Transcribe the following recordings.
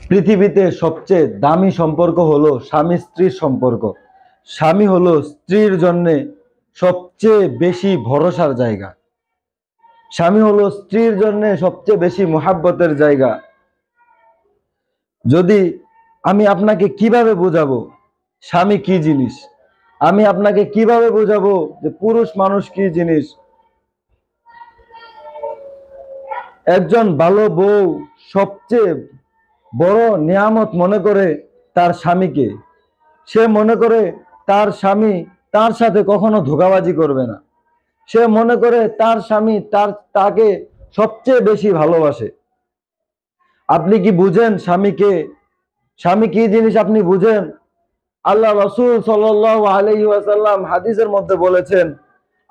পৃথিবীতে সবচেয়ে দামি সম্পর্ক হলো স্বামী স্ত্রীর সম্পর্ক। স্বামী হলো স্ত্রীর জন্য সবচেয়ে বেশি ভরসার জায়গা। স্বামী হলো স্ত্রীর জন্য সবচেয়ে বেশি মুহাব্বতের জায়গা। যদি আমি আপনাকে কিভাবে বোঝাবো স্বামী কি জিনিস, আমি আপনাকে কিভাবে বোঝাবো যে পুরুষ মানুষ কি জিনিস। একজন ভালো বউ সবচেয়ে বড় নিয়ামত মনে করে তার স্বামীকে। সে মনে করে তার স্বামী তার সাথে কখনো ধোঁকাবাজি করবে না। সে মনে করে তার স্বামী তাকে সবচেয়ে বেশি ভালোবাসে। আপনি কি বুঝেন স্বামীকে, স্বামী কি জিনিস আপনি বুঝেন? আল্লাহ রাসূল সাল্লাল্লাহু আলাইহি ওয়াসাল্লাম হাদিসের মধ্যে বলেছেন,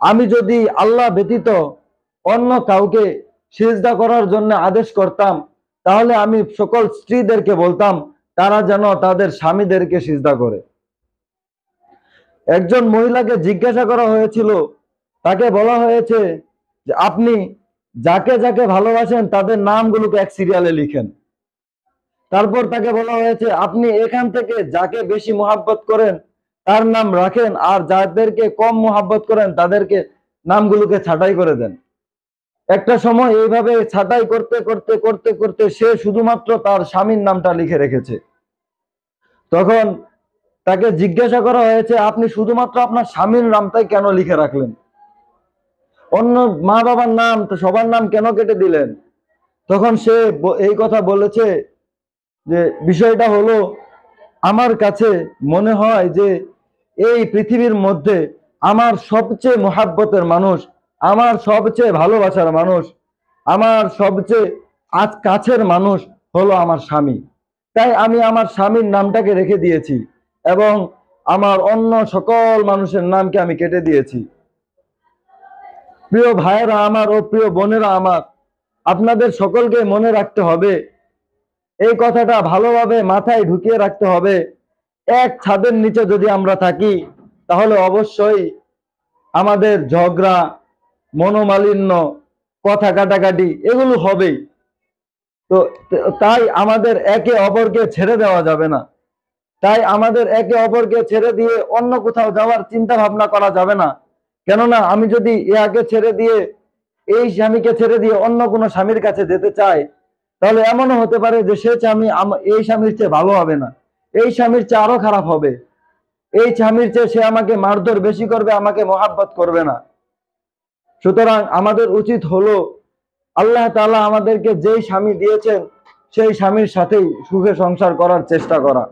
আমি যদি আল্লাহ ব্যতীত অন্য কাউকে সিজদা করার জন্য আদেশ করতাম, তাহলে আমি সকল স্ত্রীদেরকে বলতাম তারা যেন তাদের স্বামীদেরকে সিজদা করে। একজন মহিলাকে জিজ্ঞাসা করা হয়েছিল, তাকে বলা হয়েছে যে আপনি যাকে যাকে ভালোবাসেন তাদের নামগুলোকে এক সিরিয়ালে লিখেন। তারপর তাকে বলা হয়েছে আপনি এখান থেকে যাকে বেশি মোহাব্বত করেন তার নাম রাখেন, আর যাদেরকে কম মোহাব্বত করেন তাদেরকে নামগুলোকে ছাঁটাই করে দেন। একটা সময় এইভাবে ছাঁটাই করতে করতে করতে করতে সে শুধুমাত্র তার স্বামীর নামটা লিখে রেখেছে। তখন তাকে জিজ্ঞাসা করা হয়েছে আপনি শুধুমাত্র আপনার স্বামীর নামটাই কেন লিখে রাখলেন, অন্য মা বাবার নাম তো সবার নাম কেন কেটে দিলেন? তখন সে এই কথা বলেছে যে বিষয়টা হলো, আমার কাছে মনে হয় যে এই পৃথিবীর মধ্যে আমার সবচেয়ে মোহাব্বতের মানুষ, আমার সবচেয়ে ভালোবাসার মানুষ, আমার সবচেয়ে কাছের মানুষ হলো আমার স্বামী। তাই আমি আমার স্বামীর নামটাকে রেখে দিয়েছি এবং আমার অন্য সকল মানুষের নামকে আমি কেটে দিয়েছি। প্রিয় ভাইয়েরা আমার ও প্রিয় বোনেরা আমার, আপনাদের সকলকে মনে রাখতে হবে, এই কথাটা ভালোভাবে মাথায় ঢুকিয়ে রাখতে হবে। এক ছাদের নিচে যদি আমরা থাকি তাহলে অবশ্যই আমাদের ঝগড়া, মনোমালিন্য, কথা কাটাকাটি এগুলো হবেই। তো তাই আমাদের একে অপরকে ছেড়ে দেওয়া যাবে না। তাই আমাদের একে অপরকে ছেড়ে দিয়ে অন্য কোথাও যাওয়ার চিন্তা ভাবনা করা যাবে না। কেননা আমি যদি ইয়াকে ছেড়ে দিয়ে, এই স্বামীকে ছেড়ে দিয়ে অন্য কোনো স্বামীর কাছে যেতে চাই, তাহলে এমনও হতে পারে যে সে স্বামী এই স্বামীর চেয়ে ভালো হবে না, এই স্বামীর চেয়ে আরো খারাপ হবে, এই স্বামীর চেয়ে সে আমাকে মারধর বেশি করবে, আমাকে মহাব্বত করবে না। সুতরাং আমাদের উচিত হলো আল্লাহ তাআলা আমাদেরকে যেই স্বামী দিয়েছেন সেই স্বামীর সাথেই সুখে সংসার করার চেষ্টা করা।